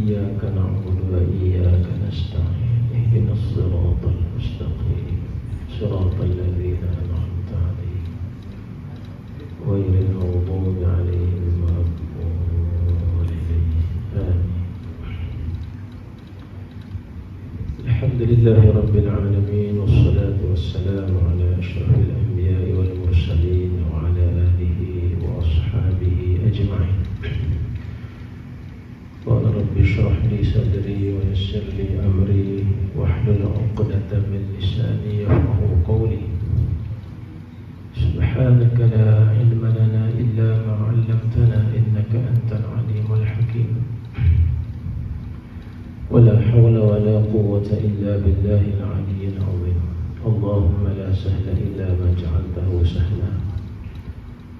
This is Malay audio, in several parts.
إياك نعبد وإياك نستعين اهدنا الصراط المستقيم صراط الذين أنعمت عليهم غير المغضوب عليهم ولا الضالين آمين. الحمد لله رب العالمين والصلاة والسلام على أشرف الأنبياء والمرسلين وعلى آله وأصحابه أجمعين. قال رب اشرح لي صدري ويسر لي أمري واحلل عقدة من لساني يفقهوا قولي. سبحانك لا علم لنا إلا ما علمتنا إنك أنت العليم الحكيم. ولا حول ولا قوة إلا بالله العلي العظيم. اللهم لا سهل إلا ما جعلته سهلا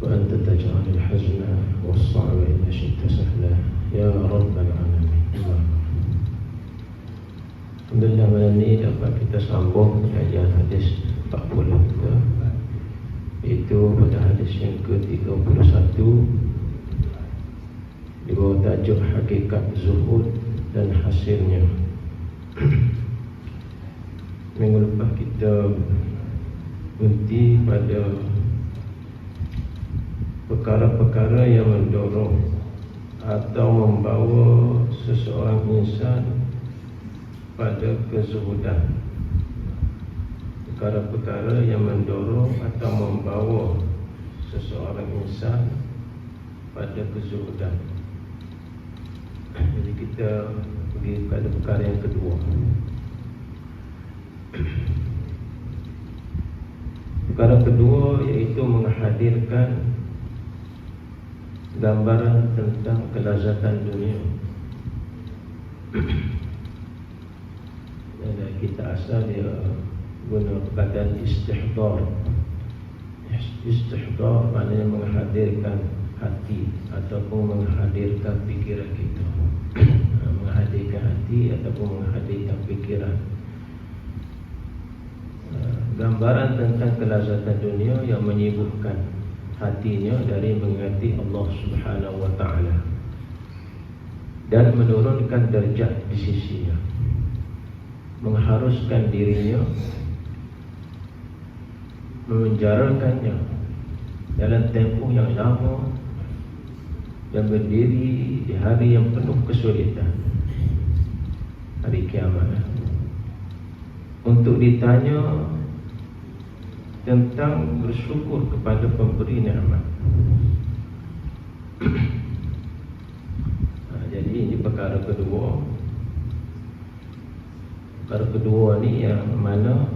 وأنت تجعل الحزن والصعب إذا شئت سهلا يا رب العالمين. Alhamdulillah, malam ini dapat kita sambung kajian hadis 40 kita, iaitu pada hadis yang ke-31 di bawah tajuk hakikat zuhud dan hasilnya. Minggu lepas kita berhenti pada perkara-perkara yang mendorong atau membawa seseorang insan pada kezuhudan. Perkara-perkara yang mendorong atau membawa seseorang insan pada kezuhudan. Jadi kita pergi pada perkara yang kedua. Perkara kedua iaitu menghadirkan gambaran tentang kelazatan dunia. Dan kita asal dia guna perkataan istihdar. Istihdar maknanya menghadirkan hati ataupun menghadirkan fikiran kita. Menghadirkan hati ataupun menghadirkan fikiran. Gambaran tentang kelazatan dunia yang menyibukkan hatinya dari mengingati Allah Subhanahu wa ta'ala dan menurunkan derajat di sisinya, mengharuskan dirinya, memenjarakannya dalam tempoh yang lama dan berdiri di hari yang penuh kesulitan, hari kiamat, untuk ditanya tentang bersyukur kepada pemberi nikmat. Jadi ini perkara kedua. Perkara kedua ni yang mana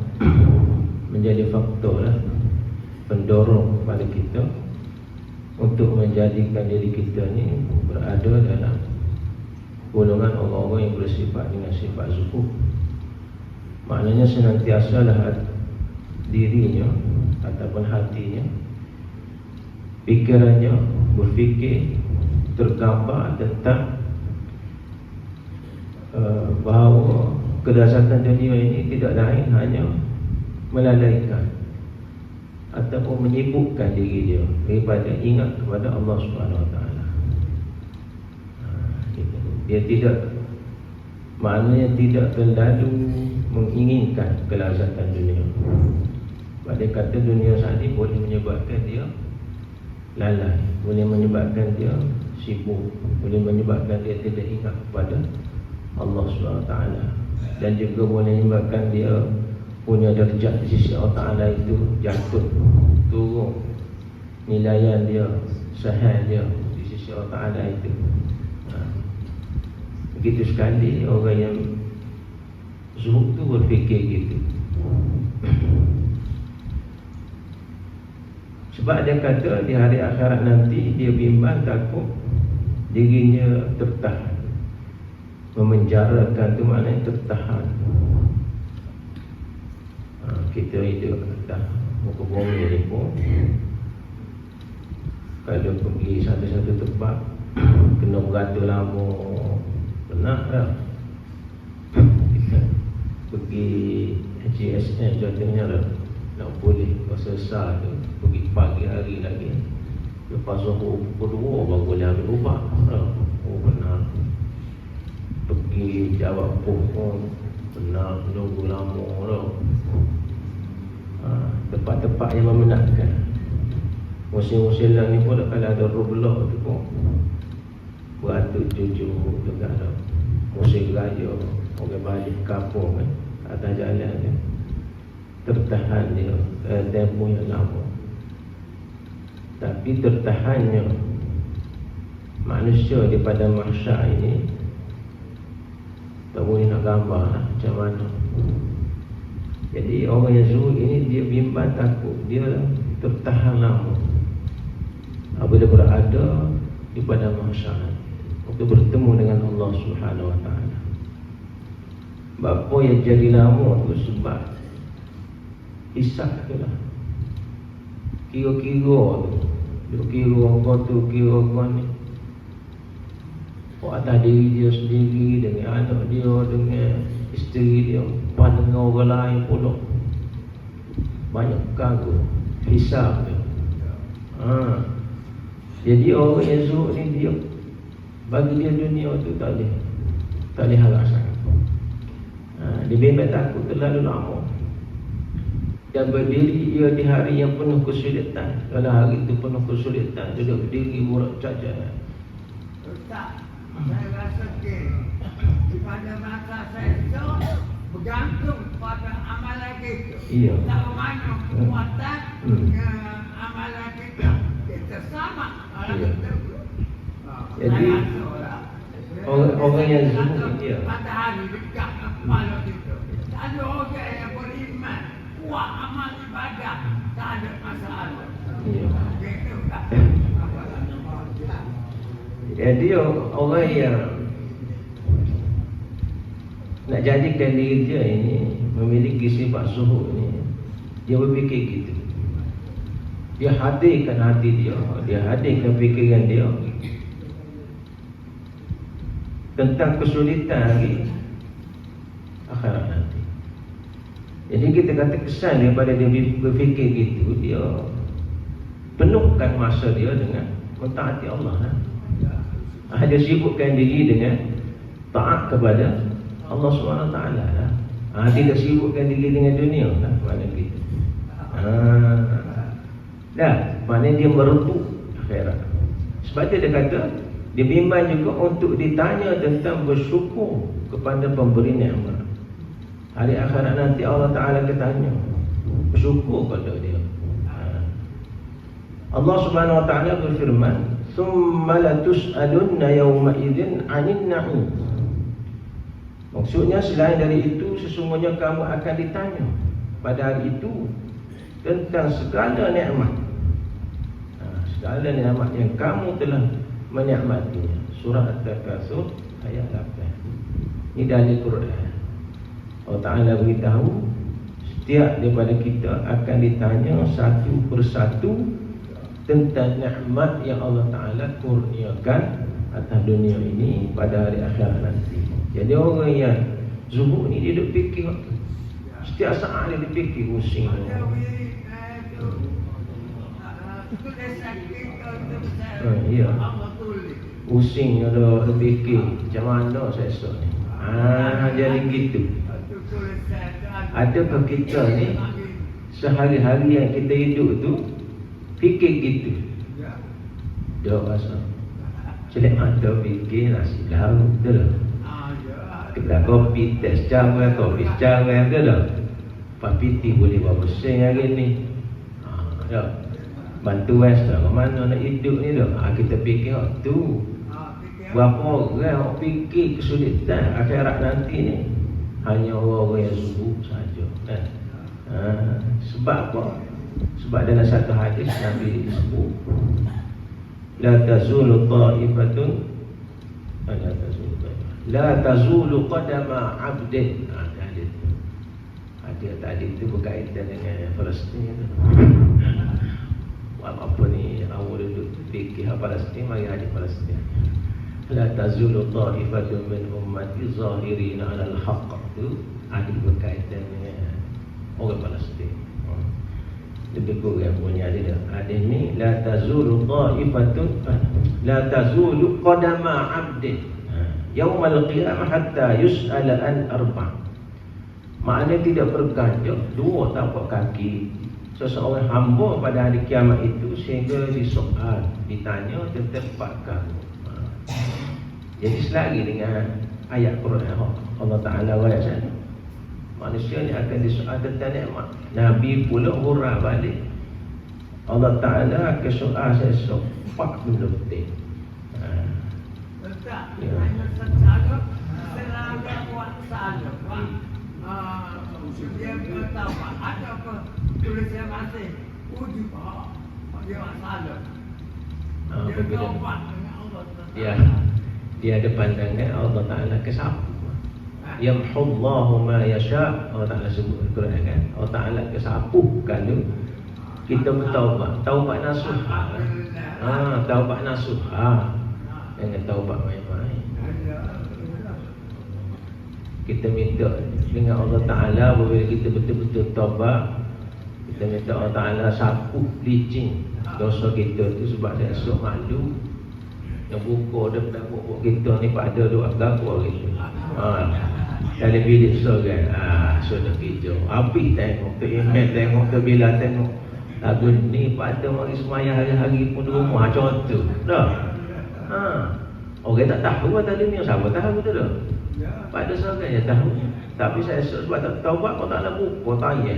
menjadi faktor lah, pendorong kepada kita untuk menjadikan diri kita ni berada dalam golongan orang-orang yang bersifat dengan sifat zuhud. Maknanya senantiasalah dirinya ataupun hatinya, fikirannya berfikir tergambar tentang bahawa kelazatan dunia ini tidak lain hanya melalaikan ataupun menyibukkan diri dia daripada ingat kepada Allah Subhanahu Wa Taala. Dia tidak, maknanya tidak terlalu menginginkan kelazatan dunia. Pada kata dunia saat ini boleh menyebabkan dia lalai, boleh menyebabkan dia sibuk, boleh menyebabkan dia tidak ingat kepada Allah SWT, dan juga boleh menyebabkan dia punya derajat di sisi Allah Ta'ala itu jatuh, turun nilaian dia, sahih dia di sisi Allah Ta'ala itu. Begitu sekali orang yang zuhud tu berfikir gitu. Sebab dia kata di hari akhirat nanti dia bimbang takut dirinya tertahan. Memenjarakan tu maknanya tertahan. Kita hidup atas muka bumi ni pun, kalau pergi satu-satu tempat kena berada lama, penat dah. Kita pergi HSN contohnya lah, nak boleh selesai tu pergi pagi hari lagi, lepas zuhur pukul 2 baru boleh ambil ubat. Oh benar. pergi jawab pun benar menunggu lama tu. Tempat-tempat yang memenatkan. Musim-musim ni pun kalau ada rublah tu pun beratuk cucu juga dah. Musim raya orang balik kampung kan, atas jalan kan, tertahan dia tempoh yang lama. Tapi tertahannya manusia di pada mahsyar ini, tak boleh nak gambar lah macam mana. Jadi orang yang zuhud ini dia bimbang takut, dia tertahan lama apabila berada di pada mahsyar untuk bertemu dengan Allah Subhanahu Wa Taala. Apa yang jadi lama tu sebab hisab tu lah. Kira-kira tu, dia kira kau tu, kira kau ni. Kau atas diri dia sendiri, dengan anak dia, dengan isteri dia, dengan orang lain pula. Banyak kagum hisab dia. Jadi orang yang zuhud ni dia, bagi dia dunia tu tak boleh harap sangat. Dia bimbang takut terlalu lama. Dan berdiri ia di hari yang penuh kesulitan. Kalau hari itu penuh kesulitan, duduk berdiri burak cacat. Tak, saya rasa pada masa saya itu bergantung pada amalan kita. Iya. Kalau mana kekuatan amalan kita sama. Jadi orang yang zuhud dia pada hari dekat kepala kita. Tak ada orang yang beriman, kuat amal ibadah, tak ada masalah. Iya. Gitu tak? Jadi orang yang nak jadikan diri dia ini memiliki sifat zuhud ni, dia berfikir gitu. Dia hadirkan hati dia, dia hadirkan fikiran dia tentang kesulitan hari akhirat nanti. Jadi kita kata kesan daripada dia berfikir gitu, dia penuhkan masa dia dengan mentaati Allah. Dia sibukkan diri dengan taat kepada Allah SWT lah. Tidak sibukkan diri dengan dunia lah. Mana gitu. Maknanya dia merebut akhirat. Sebab itu dia kata, dia bimbang juga untuk ditanya tentang bersyukur kepada pemberi nikmat. Hari akhirat nanti Allah Ta'ala ketanya, bersyukur pada dia. Allah Subhanahu Wa Ta'ala berfirman, "Tsumma latus'alunna yawma idzin 'anil na'im." Maksudnya selain dari itu, sesungguhnya kamu akan ditanya pada hari itu tentang segala nikmat. Segala nikmat yang kamu telah menikmatinya. Surah At-Takatsur ayat 8. Ini dari Quran. Allah Ta'ala beritahu setiap daripada kita akan ditanya satu persatu tentang nikmat yang Allah Ta'ala kurniakan atas dunia ini pada hari akhirat nanti. Jadi orang yang zuhud ni dia duk fikir setiap saat dia fikir pusing. Ya. Pusing ada fikir macam mana saya esok ni. Jadi gitu. Adakah kita ni sehari-hari yang kita hidup tu fikir gitu? Jawab rasa celek mata fikir nasi lauk tu lah. Kedai kopi tes cawan, kopi cawan tu lah. Pak Piti boleh buat pusing hari ni. Ya. Bantuan ke mana nak hidup ni tu. Kita fikir tu. Berapa orang fikir kesulitan akhirat nanti ni? Hanya orang-orang yang zuhud saja. Sebab apa? Sebab dalam satu hadis Nabi disebut, la tazulu ta'ifatun, la tazulu qadama 'abdin. Hadis tadi itu berkaitan dengan Palestin tu. Apa ni awal duduk fikir Palestin, mari hadis Palestin. La tazulu ta'ifatun min ummati zahirina 'alal haqq. Itu hadis berkaitan dengan orang Palestin. Lebih kurang punya dia. Hadis ni la tazulu ta'ifatun, la tazulu qadama 'abdin. Yaumal qiyamah hatta yus'ala an arba'. Maknanya tidak berganjak dua tapak kaki seseorang hamba pada hari kiamat itu sehingga disoal, ditanya tentang 4 perkara. Jadi selagi dengan ayat Quran Allah Ta'ala ayat sana, manusia ni akan disoal tentang nikmat. Nabi pula hurah balik, Allah Ta'ala akan soal sesuatu 40 detik. Betul. Ya. Hanya secara serangga buat salah. Dia tahu ada apa tulisnya masih uji dia salah. Dia taubat dengan Allah Ta'ala. Dia ada pandangan Allah Ta'ala kesapu. Yamhullahu ma yasha. Allah Ta'ala sebut Al-Quran kan. Allah Ta'ala kesapu kalau kita bertaubat. Taubat nasuha. Taubat nasuha. Jangan taubat main-main. Kita minta dengan Allah Ta'ala apabila kita betul-betul taubat, kita minta Allah Ta'ala sapu licin dosa kita tu. Sebab saya esok malu yang buka depan buku kita ni pada dua agama gitu. Dari bilik surga, sudah hijau. Api tengok, tu email tengok, tu bila tengok. Lagu ni pada mari semaya hari-hari pun di rumah contoh. Dah. Orang tak tahu kata dunia, siapa tahu tu dah. Pada surga ya tahu. Tapi saya sebab tak taubat kau tak nak buka tanya.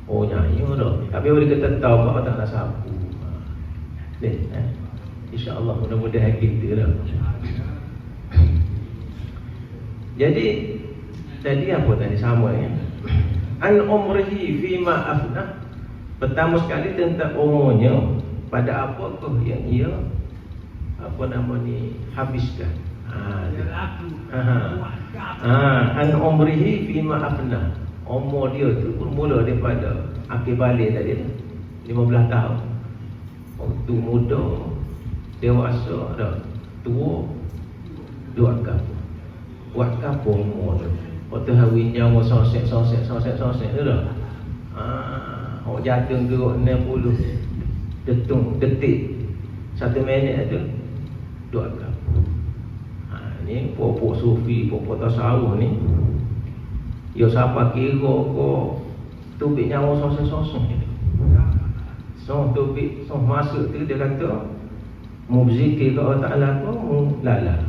Oh nyanyi dah. Tapi bila kita taubat kau tak nak sapu. InsyaAllah mudah-mudahan kita dah. Jadi tadi apa tadi sama ya? An umrihi fima afnah. Pertama sekali tentang umurnya, pada apakah yang ia apa nama ni habiskan. An umrihi fima afnah. Umur dia tu bermula daripada akhir balik tadi 15 tahun. Waktu muda, dewasa dah, tua, dua agama. Buat apa umur tu? Waktu hari nyawa sosek tu dah. Awak jatuh geruk 60 detik 1 minit tu dua agama. Ni pokok sufi, pokok tasawuf ni. Ya siapa kira kau tubik nyawa sosek ni. So tubik masuk tu dia kata mau berzikir ke Allah Ta'ala pun mau lala.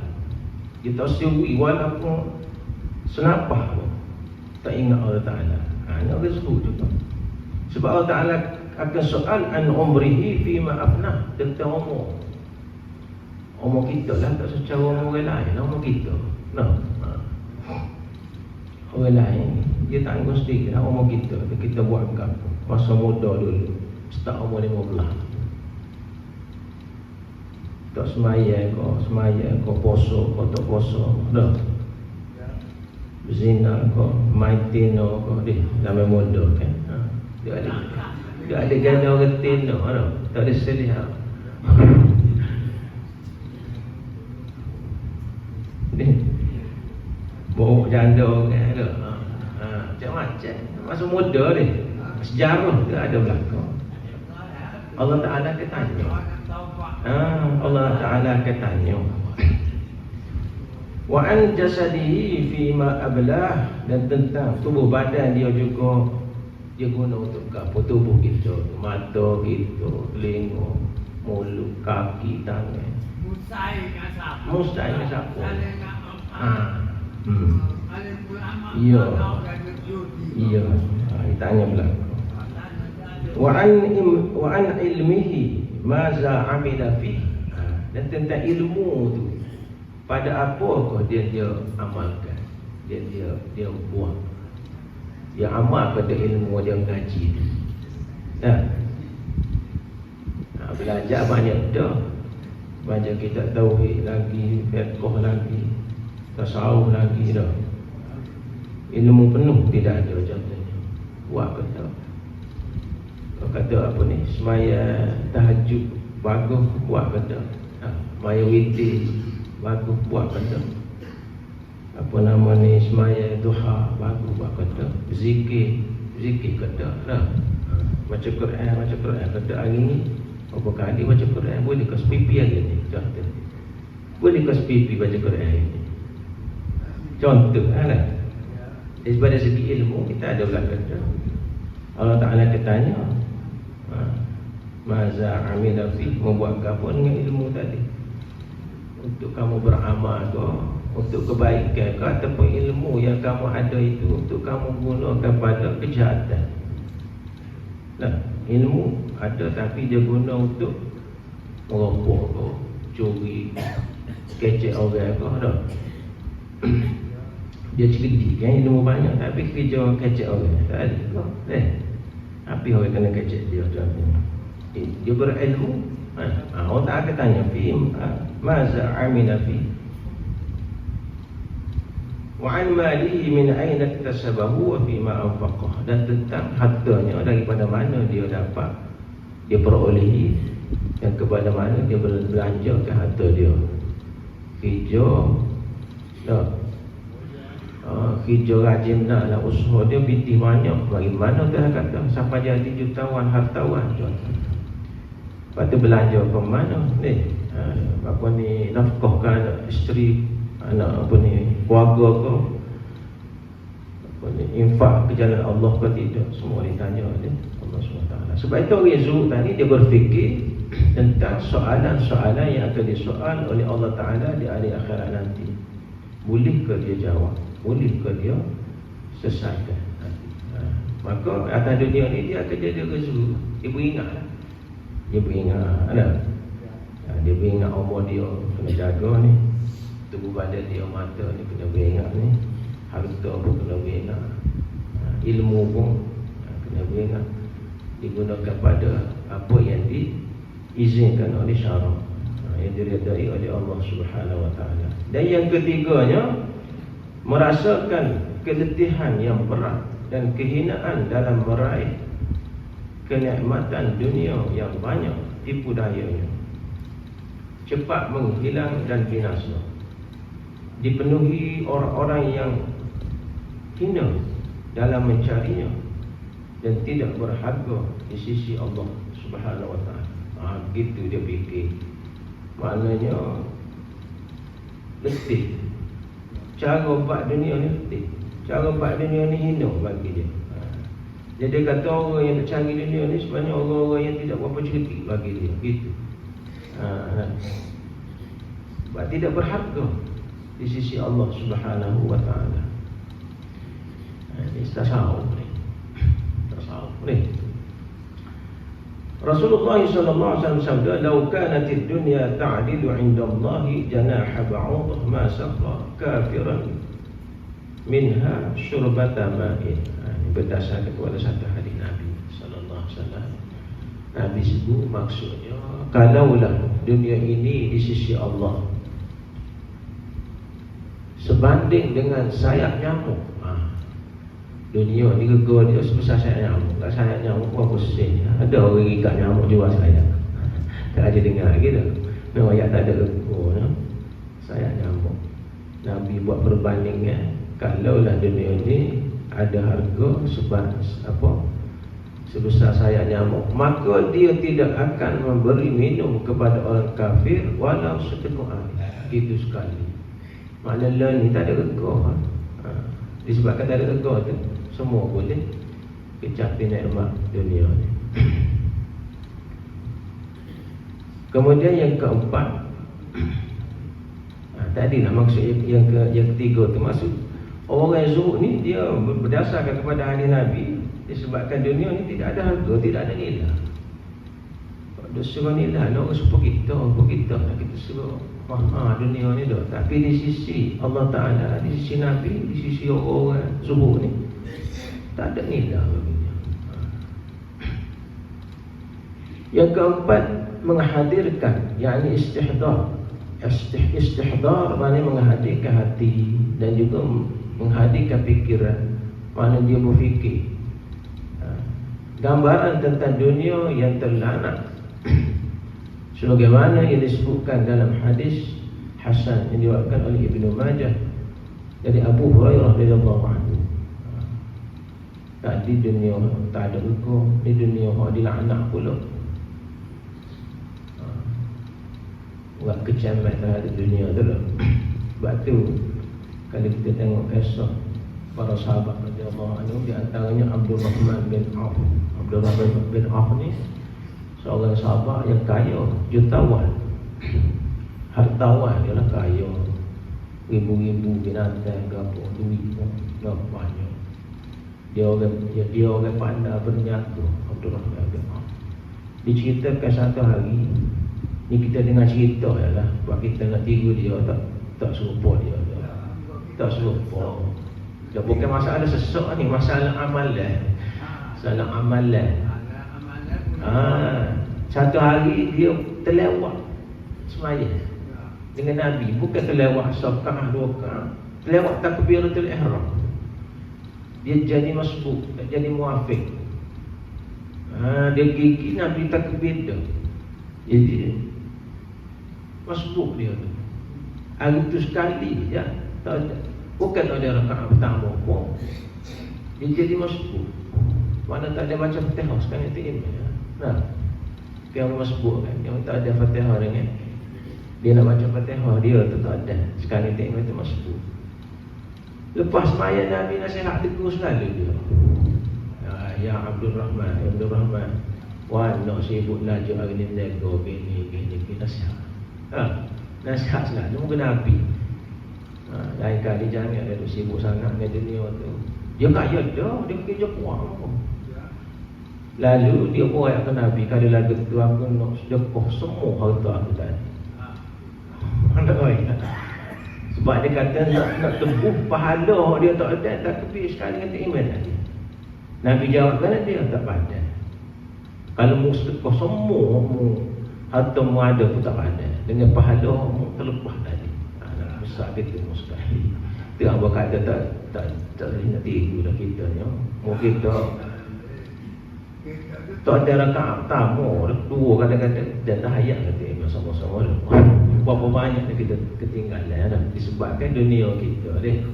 Dia tak suri walaupun senapah pun tak ingat Allah Ta'ala. Ini rezeki juga. Sebab Allah Ta'ala akan soal an umrihi fima afnah, tentang umur. Umur kita lah, tak secara umur orang lain. Umur kita orang lain dia tanggung sedikit lah umur kita. Kita buat apa masa muda dulu, start umur 15. Tak semaya kau poso, kau tak poso dah. Berzina kau, main tino kau dia nama muda kan. Dia ada ganda orang tino dah. Tak ada selihah. Bawa janda orang dah. Macam-macam. Masa muda ni sejarah tu ada belakang. Allah Ta'ala akan tanya. Allah Ta'ala akan tanya. Wa an jasadihi fima ablah, dan tentang tubuh badan dia juga dia guna untuk apa tubuh kita, mata kita, telinga, mulut, kaki, tangan. Mustai dengan siapa? Iya. Tanya belakang. Wa an ilmihi maza amila fi, dan tentang ilmu tu pada apa dia amalkan, dia buat, dia amal pada ilmu dia ngaji tu. Belajar banyak dah, baca kitab tauhid lagi, fiqh lagi, tasawuf lagi dah. Ilmu penuh tidak ada contohnya. Buat kata apa ni, semaya tahajud bagus, buat kata semaya witir bagus, buat kata apa nama ni, semaya duha bagus, buat kata zikir kata lah. Baca Quran kata hari ni berapa kali baca Quran, boleh ke sepipi aja ni contoh. boleh kau sepipi baca Quran ini. Contoh lah. Daripada segi ilmu kita ada belakang. Allah Ta'ala ketanya, Maza amila fi, membuat apa dengan ilmu tadi? Untuk kamu beramal ke, untuk kebaikan ke, ataupun ilmu yang kamu ada itu untuk kamu gunakan pada kejahatan. Nah, ilmu ada tapi dia guna untuk merokok ke, curi, kecek orang ke, ada. Dia cerdik kan, ilmu banyak tapi kerja kecek orang. Tak ada. Tapi orang kena kecek dia tu apa? Dia berilmu. Orang tak akan tanya fi maza amila fi wa an malihi min aina iktasabahu wa fi ma anfaqah, dan tentang hartanya daripada mana dia dapat, dia perolehi, dan kepada mana dia belanjakan harta dia. Kerja dah kerja rajin nak usaha dia binti banyak, bagaimana dia kata sampai jadi jutawan hartawan. Lepas tu belanja ke mana ni? Apa ni, nafkahkan isteri, anak apa ni, keluarga ke, apa ni, infak ke jalan Allah ke tidak, semua ditanya oleh Allah SWT. Sebab itu orang Zuhud tadi dia berfikir tentang soalan-soalan yang akan disoal oleh Allah Ta'ala di hari akhirat nanti. Boleh ke dia jawab? Boleh ke dia sesatkan? Maka atas dunia ni dia akan jadi rezeki. Dia beringat lah. Dia beringat lah. Dia beringat umur dia kena jaga ni, tubuh badan dia, mata ni kena beringat ni, harta pun kena beringat, ilmu pun kena beringat, digunakan pada apa yang diizinkan oleh syarak, yang diredai oleh Allah Subhanahu Wa Taala. Dan yang ketiganya, merasakan keletihan yang berat dan kehinaan dalam meraih kenikmatan dunia yang banyak, tipu dayanya cepat menghilang dan binasa, dipenuhi orang-orang yang hina dalam mencarinya dan tidak berharga di sisi Allah Subhanahu Wa Taala. Gitu dia fikir. Maknanya letih. Cara buat dunia ni letih. Cara buat dunia ni hina bagi dia. Jadi kata orang yang mencari dunia ni sebenarnya orang-orang yang tidak berapa cerdik bagi dia. Gitu. Sebab tidak berharga di sisi Allah Subhanahu Wa Taala. Ini tasawuf ni. Tasawuf ni. Rasulullah sallallahu alaihi wasallam sabda, "Lau kanatid dunya ta'dilu 'inda Allah janaha ba'udah ma saqa kafiran minha syurbata ma'in." Ini berdasarkan kepada satu hadis Nabi sallallahu alaihi wasallam. Nabi sebut maksudnya, kalaulah dunia ini di sisi Allah sebanding dengan sayap nyamuk, dunia ni gega dia sebesar sayap nyamuk. Tak sayap nyamuk berapa sen? Ada orang ikat nyamuk jual sayap. Tak ada dengar gitu. Memang ayat tak ada gega, sayap nyamuk. Nabi buat perbandingan, kalaulah dunia ni ada harga sebesar sayap nyamuk, maka dia tidak akan memberi minum kepada orang kafir walau seteguk air. Itu sekali. Maknanya ni tak ada rega. Disebabkan tak ada rega tu, semua boleh kecapi nikmat dunia ni. Kemudian yang keempat, tadi lah maksud yang ketiga tu, maksud orang yang zuhud ni dia berdasarkan kepada hadis Nabi, disebabkan dunia ni tidak ada harga, tidak ada nilai. Dia suruh nilai, nak suruh kita nak kita suruh dunia ni dah. Tapi di sisi Allah Ta'ala, di sisi Nabi, di sisi orang zuhud ni, tak ada nilai baginya. Yang keempat, menghadirkan, yakni istihdar. Istihdar maknanya menghadirkan hati dan juga menghadirkan fikiran, mana dia berfikir. Gambaran tentang dunia yang terlanak sebagaimana yang disebutkan dalam hadis hasan yang diriwayatkan oleh Ibnu Majah dari Abu Hurairah radhiyallahu anhu. Tak di dunia tak ada hukum, di dunia hak dilaknat pula. buat kecamat terhadap dunia tu lah. Sebab tu kalau kita tengok kisah para sahabat radhiyallahu anhu, di antaranya Abdul Rahman bin Auf. Abdul Rahman bin Auf ni seorang sahabat yang kaya, jutawan, hartawan, dia lah kaya, ribu-ribu binatang, gapo, duit pun banyak. Dia orang pandai berniaga, Abdul Rahman bin Auf. Diceritakan satu hari, ni kita dengar cerita je lah, sebab kita nak tiru dia, tak serupa dia, tak serupa. Dia bukan masalah sesak ni, masalah amalan. Masalah amalan. Satu hari dia terlewat sembahyang dengan Nabi, bukan terlewat sakah dua kah, terlewat takbiratul ihram. Dia jadi masbuk, tak jadi muafiq. Dia gigi Nabi takbir dah. Jadi masbuk dia tu. Hari tu sekali je, tak ada. Bukan ada rakaat pertama pun. Dia jadi masbuk. Mana tak ada baca Fatihah sekarang itu imam. Nah, dia masbuk kan, dia tak ada Fatihah dengan dia nak baca Fatihah, dia tu tak ada. Sekarang itu imam itu masbuk. Lepas maya Nabi nasihat tegur selalu dia. Ya Abdul Rahman, wah nak sibuk laju hari ni nego gini nasihat. Nasihat selalu mungkin Nabi. Lain kali jangan ada sibuk sangat dengan dunia tu. Dia kaya dah, dia kerja kuat. Lalu dia buat ke Nabi, kalau lagu tu aku nak sedekah semua harta aku tadi. Mana kaya? Sebab dia kata nak tebus pahala dia tak ada, tak kebis sekali kata iman tadi. Nabi jawab kan dia tak pandai. Kalau mu sedekah semua harta mu ada pun tak pandai. Dengan pahala mu terlepas tadi. Besar kita mustahil. Itu yang berkata tak nak tiru dah kita ni. Mungkin tak ada rakaat pertama, dua kadang-kadang dan tahiyat kata sama-sama dah. Berapa banyak kita ketinggalan dah disebabkan dunia kita ni.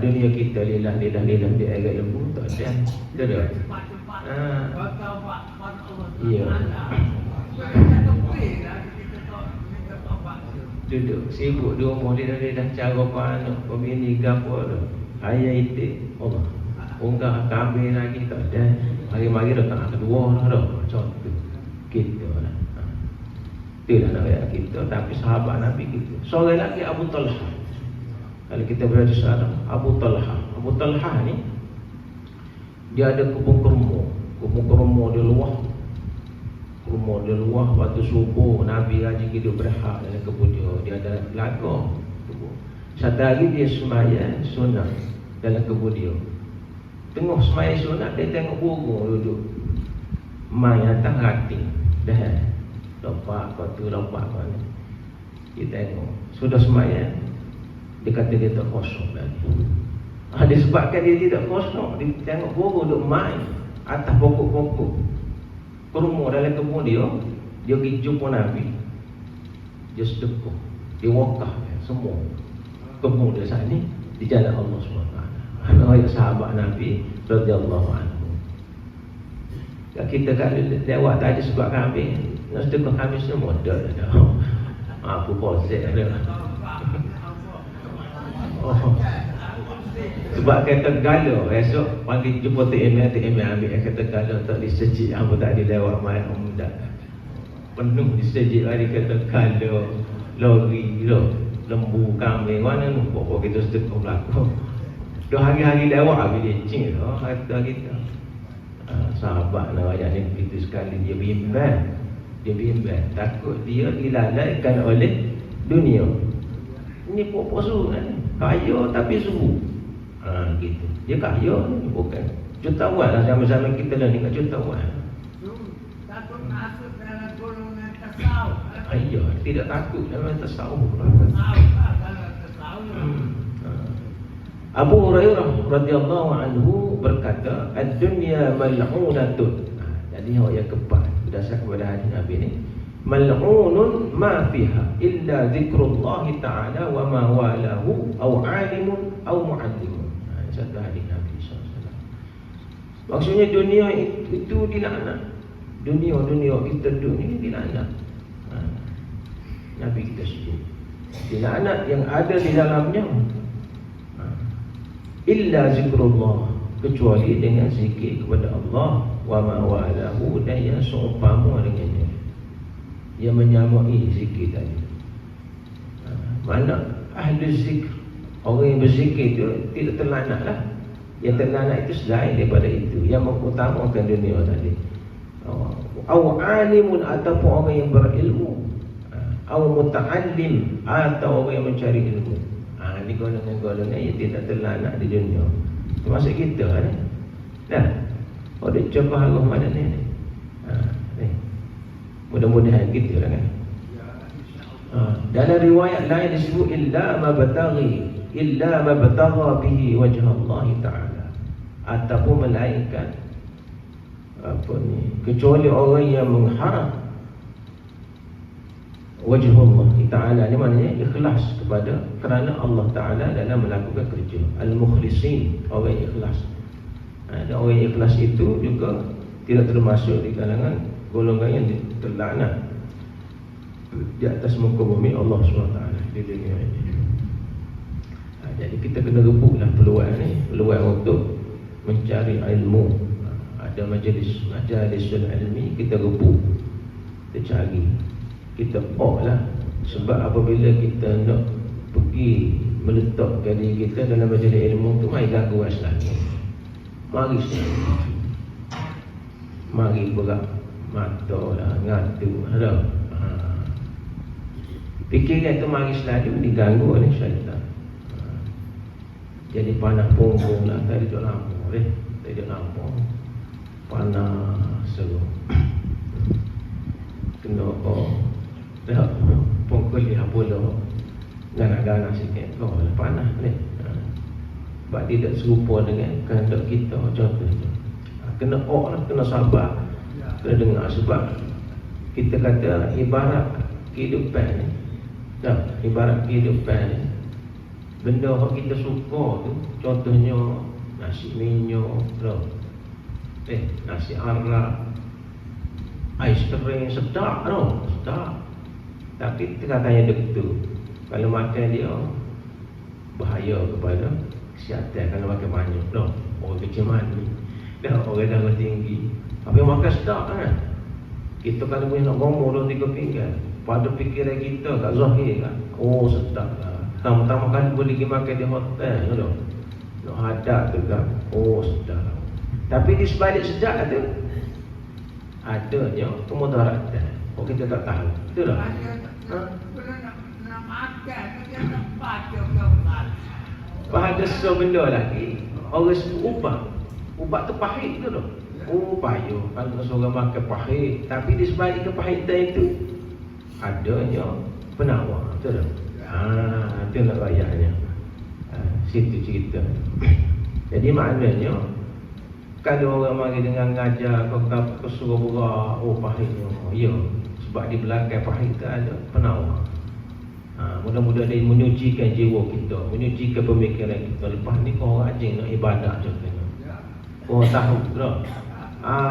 Dunia kita lillah dia agak lembu tak ada. Betul tak? Ya. Duduk sibuk di rumah dia dah cara anak pembini gapo dah. Ayah itik Allah. Unggah kambing lagi tak ada. Mari-mari dah tak kedua dah. Macam tu. Kita lah. Itulah nak ayat kita. Tapi sahabat Nabi kita. Seorang lagi Abu Talha. Kalau kita berada sekarang, Abu Talha ni dia ada kebun kurma dia luah. Kurma dia luah waktu subuh Nabi haji kita berhak dalam kebun dia. Dia ada laga. Satu hari dia sembahyang sunat dalam kebun dia. Tengok sembahyang sunat, dia tengok burung duduk mai atas rating. Dah lompat mana. Dia tengok sudah sembahyang, dia kata dia tak kosong lagi. Disebabkan dia tidak kosong, dia tengok burung duduk mai atas pokok-pokok kurma dalam kebun dia. Dia pergi jumpa Nabi, dia sedekah, dia wakaf semua kebun dia saat ni di jalan Allah SWT. Anak sahabat Nabi radhiyallahu anhu. Kita kalau lewat tadi sebab kambing, nak sedekah kambing semua dah. Aku posek dah. Sebab kata gala, esok panggil jumpa TMA ambil kata gala tak disejik, apa tak dilewat mai muda. Penuh disejik hari kata gala, lori, lembu, kambing, mana nu pokok kita sedekah belakang. Dah hari-hari lewat habis dia cing harta kita. Sahabat nak ayat ni begitu sekali dia bimbang, takut dia dilalaikan oleh dunia. Ini pokok suruh kan, kaya tapi suruh. Gitu. Dia kaya ni bukan jutawan lah, sama-sama kita dah ni kat jutawan. Takut masuk dalam golongan tasawuf. Ya, tidak takut dalam tasawuf. Abu Hurairah radhiyallahu anhu berkata, "Ad-dunya mal'unatun." Jadi yang keempat berdasarkan kepada hadis Nabi ni, mal'unun ma fiha illa zikrullah ta'ala wa ma walahu aw 'alimun aw mu'allimun. Satu hadis Nabi SAW. Maksudnya dunia itu dilaknat. Dunia kita duduk ni dilaknat. Nabi Dilaknat yang ada di dalamnya illa zikrullah, kecuali dengan zikir kepada Allah, wa ma walahu, dan yang seumpama dengannya, yang menyamai zikir tadi. Mana ahli zikr, orang yang berzikir itu tidak terlanat lah. Yang terlanat itu selain daripada itu, yang mengutamakan dunia tadi. Aw alimun, ataupun orang yang berilmu, aw muta'allim, atau orang yang mencari ilmu. Ini golongan-golongan yang tidak terlanak di dunia, termasuk kita ni. Dah, ada coba Allah mana ni? Mudah-mudahan kita lah kan. Dalam riwayat lain disebut illa ma batagha bihi wajh Allah Ta'ala, ataupun melainkan kecuali orang yang mengharap wajh Allah Ta'ala, ni maknanya ikhlas kepada kerana Allah Ta'ala dalam melakukan kerja. Al-mukhlisin, orang yang ikhlas. Dan orang yang ikhlas itu juga tidak termasuk di kalangan golongan yang terlaknat di atas muka bumi Allah SWT di dunia ini. Jadi kita kena rebutlah peluang ni, peluang untuk mencari ilmu. Ada majlis ilmi, kita rebut, kita cari, kita lah. Sebab apabila kita nak pergi meletakkan diri kita dalam majlis ilmu tu, mari ganggu lagi. Mari berak mata lah, ngatu lah. Fikiran tu mari selalu diganggu oleh syaitan. Jadi panah punggung lah, tak ada lampu tak ada lampu, panah seru, kena dah punggung lihat bola ganas-ganas sikit, panah ni. Sebab dia tak serupa dengan kehendak kita. Contohnya kena lah, kena sabar, kena dengar. Sebab kita kata ibarat kehidupan ni, ibarat kehidupan ni, benda yang kita suka tu, contohnya nasi minyak, nasi arak, ais kering, sedap sedap. Tapi katanya begitu, kalau makan dia bahaya kepada kesihatan. Kalau makan banyak, orang kecil mani, orang darah tinggi. Tapi makan sedap kan. Kita kalau boleh nak ngomong 2-3 pinggan, pada fikiran kita kat zahir kan, sedap lah. Pertama kali boleh pergi makan di hotel, nak hadap tu kan, sedap. Tapi di sebalik sedap tu adanya kemudaratan. Kita tak tahu. Betul tak? Kalau nak makan, dia tak baca kau. Bahagia benda lagi, orang sebut ubat tu pahit tu. Payuh kalau seorang makan pahit. Tapi di sebalik kepahitan itu adanya penawar. Betul tak? Itu nak rakyatnya. Situ cerita. Jadi maknanya, kalau orang mari dengan ngajar, kau suruh berak, pahitnya. Ya, sebab di belakang pahit itu ada penawar. Mudah-mudahan dia menyucikan jiwa kita, menyucikan pemikiran kita. Lepas ni kau rajin nak ibadah contohnya. Kau tahu tak?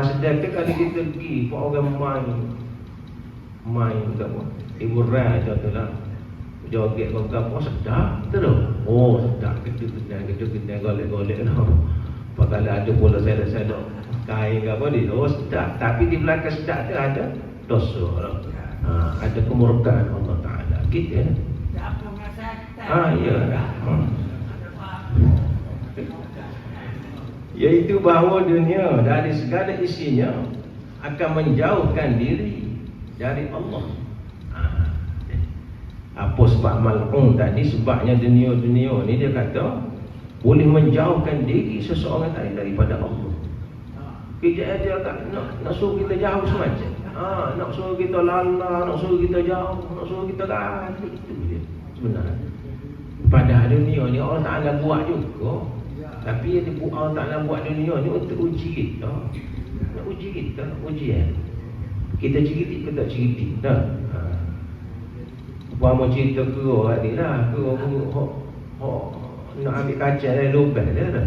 Sedangkan kalau kita pergi, orang main ke apa, hiburan contohnya, joget kau apa, sedap, betul tak? Sedap, kedua-kedua, golek-golek kalau ada bola saya kain ke apa dia, sedap. Tapi di belakang sedap tu ada dosa, ada kemurkaan Allah Ta'ala. Gitu ya. Ya. Iaitu bahawa dunia dari segala isinya akan menjauhkan diri dari Allah. Apa sebab mal'un tadi? Sebabnya dunia ni dia kata boleh menjauhkan diri seseorang tadi daripada Allah. Kita ada nak suruh kita jauh semacam, nak suruh kita lala, nak suruh kita jauh, nak suruh kita lari. Itu dia sebenarnya. Padahal dunia ni Allah Ta'ala buat juga. Tapi Allah Ta'ala buat dunia ni untuk uji kita. Nak uji kita, ujian. Kita cerdik ke tak cerdik? Buat cerita kera tadi lah. Kera nak ambil kaca dari lubang dia dah.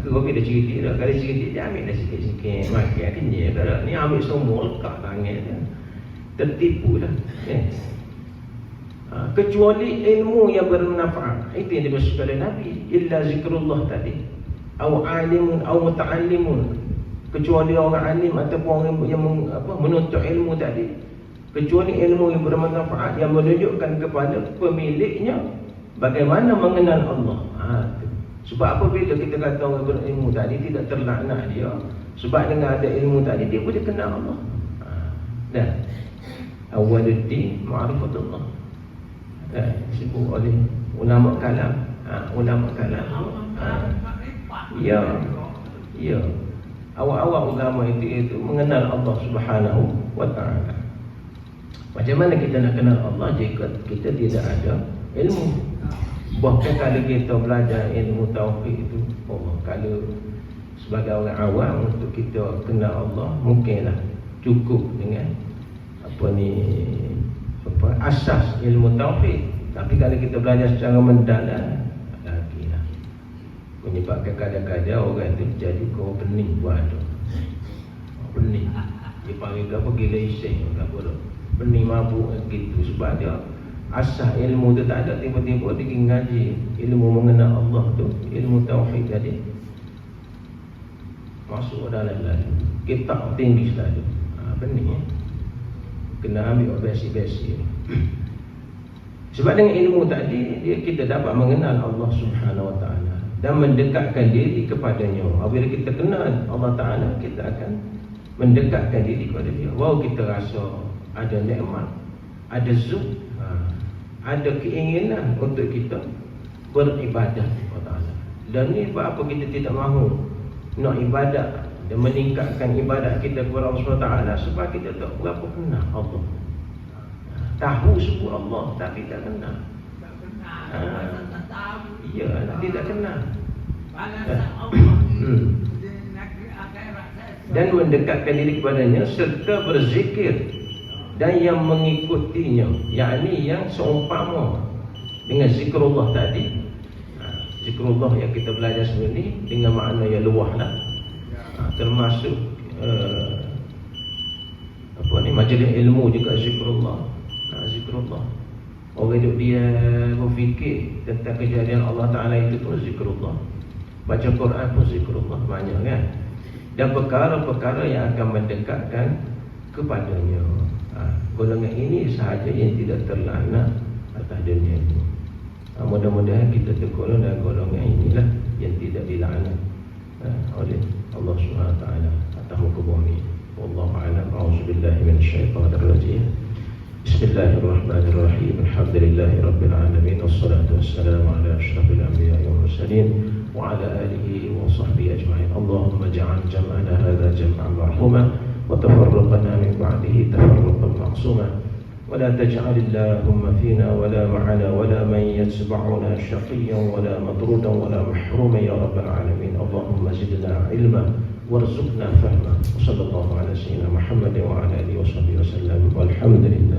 Kera dia cerdik dah. Kalau cerdik dia ambil dah sikit-sikit. Makin kenyal dah. Ni ambil semua lekat tangan dia. Tertipu dah. kecuali ilmu yang bermanfaat. Itu yang dimaksud oleh Nabi, illa zikrullah tadi, au alimun au muta'allimun, kecuali orang alim ataupun orang yang menuntut ilmu tadi, kecuali ilmu yang bermanfaat yang menunjukkan kepada pemiliknya bagaimana mengenal Allah. Sebab apabila kita kata orang berilmu tadi tidak terlaknat dia, sebab dengan ada ilmu tadi dia boleh kenal Allah. Dan awwaluddin ma'rifatullah. Disebut oleh ulama kalam. Ulama kalam. Ya. Awal-awal ulama itu mengenal Allah Subhanahu wa ta'ala. Macam mana kita nak kenal Allah jika kita tidak ada ilmu? Bahkan kalau kita belajar ilmu tauhid itu, kalau sebagai orang awam untuk kita kenal Allah, mungkinlah cukup dengan asas ilmu tauhid. Tapi kalau kita belajar secara mendalam, lagi lah menyebabkan kadang-kadang orang itu jadi kau pening buat tu. Pening. Dia panggil apa, gila iseng apa tu. Pening mabuk gitu sebab dia asas ilmu tu tak ada. Tiba-tiba dia ngaji ilmu mengenal Allah tu, ilmu tauhid tadi masuk dalam lalu kitab tinggi selalu. Pening ya. Kena ambil basic-basic. Sebab dengan ilmu tadi kita dapat mengenal Allah Subhanahu wa ta'ala dan mendekatkan diri kepadanya. Apabila kita kenal Allah Ta'ala, kita akan mendekatkan diri kepada dia. Wow, kita rasa ada nikmat, ada zul, ada keinginan untuk kita beribadah kepada Allah. Dan ni apa kita tidak mahu nak ibadat dan meningkatkan ibadat kita kepada Allah SWT, sebab kita tak berapa kenal Allah. Tahu sebut Allah tapi tak kenal. Ya, tidak kenal. Dan mendekatkan diri kepadanya serta berzikir dan yang mengikutinya, yakni yang seumpama dengan zikrullah tadi. Zikrullah yang kita belajar sebelum ni dengan makna yang luah lah. Termasuk majlis ilmu juga zikrullah. Zikrullah. Orang duduk dia berfikir tentang kejadian Allah Ta'ala itu pun zikrullah. Baca Quran pun zikrullah, banyak kan. Dan perkara-perkara yang akan mendekatkan kepadanya. Golongan ini sahaja yang tidak terlaknat atas dunia ini. Mudah-mudahan kita tergolong dalam golongan inilah yang tidak dilaknat oleh Allah SWT atas muka bumi. Wallahu a'lam. A'udzubillahi minasyaitonir rajim. Bismillahirrahmanirrahim. Alhamdulillahi rabbil alamin, wassalatu wassalamu ala asyrafil anbiya'i wal mursalin wa ala alihi wa sahbihi ajma'in. Allahumma ja'al jam'ana hadza jam'an marhuma wa tafarraqana min ba'dihi tafarruqan ma'suma. ولا تجعل اللهم فينا ولا معنا ولا من يتبعنا شقيا ولا مطرودا ولا محروما يا رب العالمين. اللهم زدنا علما وارزقنا فهما. وصلى الله على سيدنا محمد وعلى اله وصحبه وسلم والحمد لله.